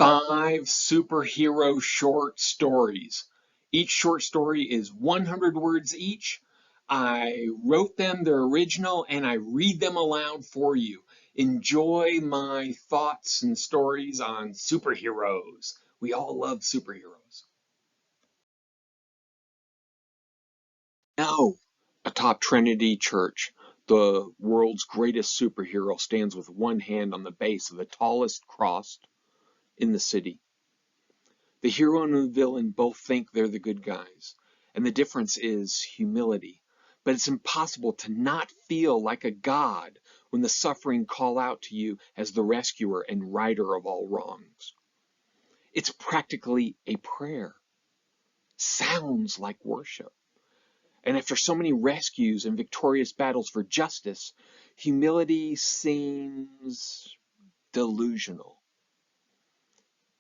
5 superhero short stories. Each short story is 100 words each. I wrote them, they're original, and I read them aloud for you. Enjoy my thoughts and stories on superheroes. We all love superheroes. No, atop Trinity Church, the world's greatest superhero stands with one hand on the base of the tallest cross in the city. The hero and the villain both think they're the good guys, and the difference is humility. But it's impossible to not feel like a god when the suffering call out to you as the rescuer and righter of all wrongs. It's practically a prayer. Sounds like worship. And after so many rescues and victorious battles for justice, humility seems delusional.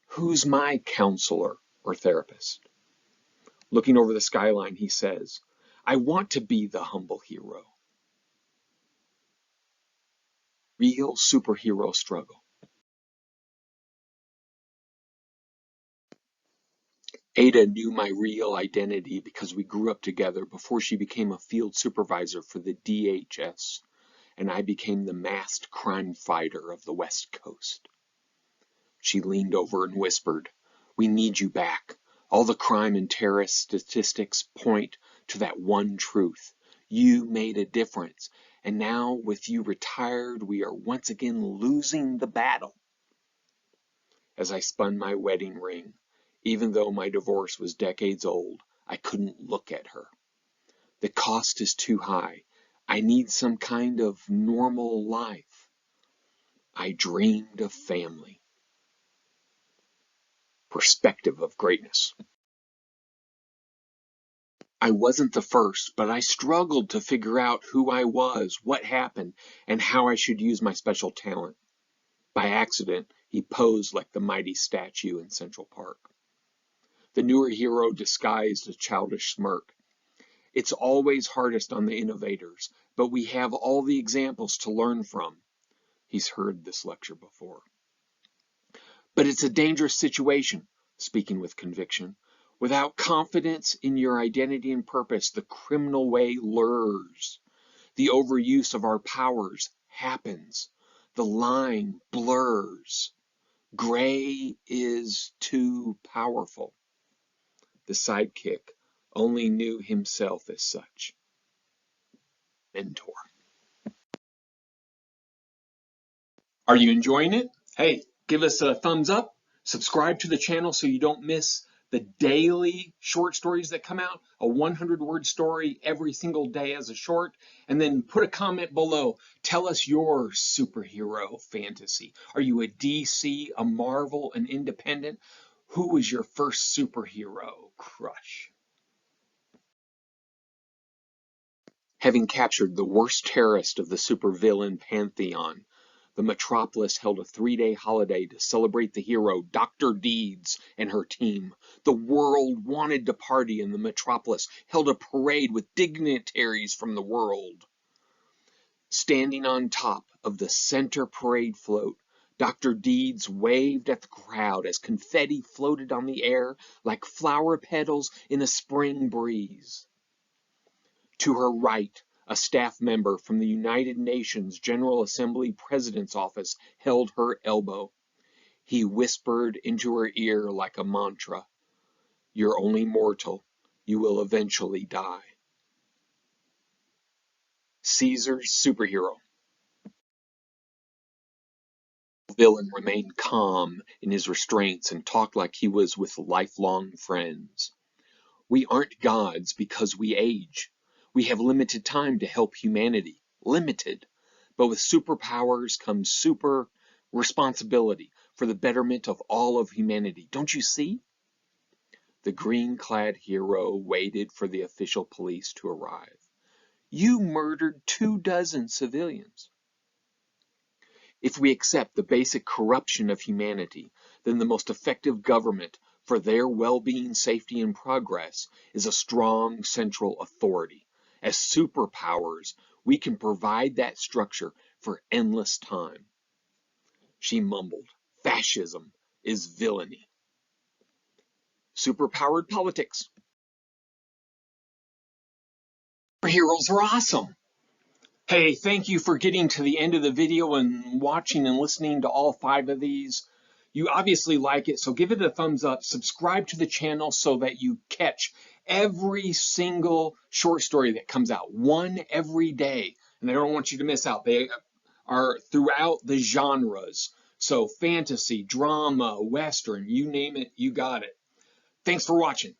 Who's my counselor or therapist? Looking over the skyline, he says, I want to be the humble hero. Real superhero struggle. Ada knew my real identity because we grew up together before she became a field supervisor for the DHS, and I became the masked crime fighter of the West Coast. She leaned over and whispered, we need you back. All the crime and terrorist statistics point to that one truth. You made a difference, and now with you retired, we are once again losing the battle. As I spun my wedding ring, even though my divorce was decades old, I couldn't look at her. The cost is too high. I need some kind of normal life. I dreamed of family. Perspective of greatness. I wasn't the first, but I struggled to figure out who I was, what happened, and how I should use my special talent. By accident, he posed like the mighty statue in Central Park. The newer hero disguised a childish smirk. It's always hardest on the innovators, but we have all the examples to learn from. He's heard this lecture before. But it's a dangerous situation, speaking with conviction. Without confidence in your identity and purpose, the criminal way lures. The overuse of our powers happens. The line blurs. Gray is too powerful. The sidekick only knew himself as such. Mentor. Are you enjoying it? Hey, give us a thumbs up. Subscribe to the channel so you don't miss the daily short stories that come out, a 100-word story every single day as a short, and then put a comment below. Tell us your superhero fantasy. Are you a DC, a Marvel, an independent? Who was your first superhero crush? Having captured the worst terrorist of the supervillain pantheon, the Metropolis held a 3-day holiday to celebrate the hero, Dr. Deeds, and her team. The world wanted to party, and the Metropolis held a parade with dignitaries from the world. Standing on top of the center parade float, Dr. Deeds waved at the crowd as confetti floated on the air like flower petals in a spring breeze. To her right, a staff member from the United Nations General Assembly President's office held her elbow. He whispered into her ear like a mantra, "You're only mortal. You will eventually die." Caesar's superhero. The villain remained calm in his restraints and talked like he was with lifelong friends. We aren't gods because we age. We have limited time to help humanity. Limited. But with superpowers comes super responsibility for the betterment of all of humanity. Don't you see? The green-clad hero waited for the official police to arrive. You murdered 24 civilians. If we accept the basic corruption of humanity, then the most effective government for their well-being, safety, and progress is a strong central authority. As superpowers, we can provide that structure for endless time. She mumbled, fascism, is villainy. Superpowered politics. Superheroes are awesome. Hey, thank you for getting to the end of the video and watching and listening to all 5 of these. You obviously like it, so give it a thumbs up. Subscribe to the channel so that you catch every single short story that comes out, one every day. And I don't want you to miss out. They are throughout the genres. So fantasy, drama, western, you name it, you got it. Thanks for watching.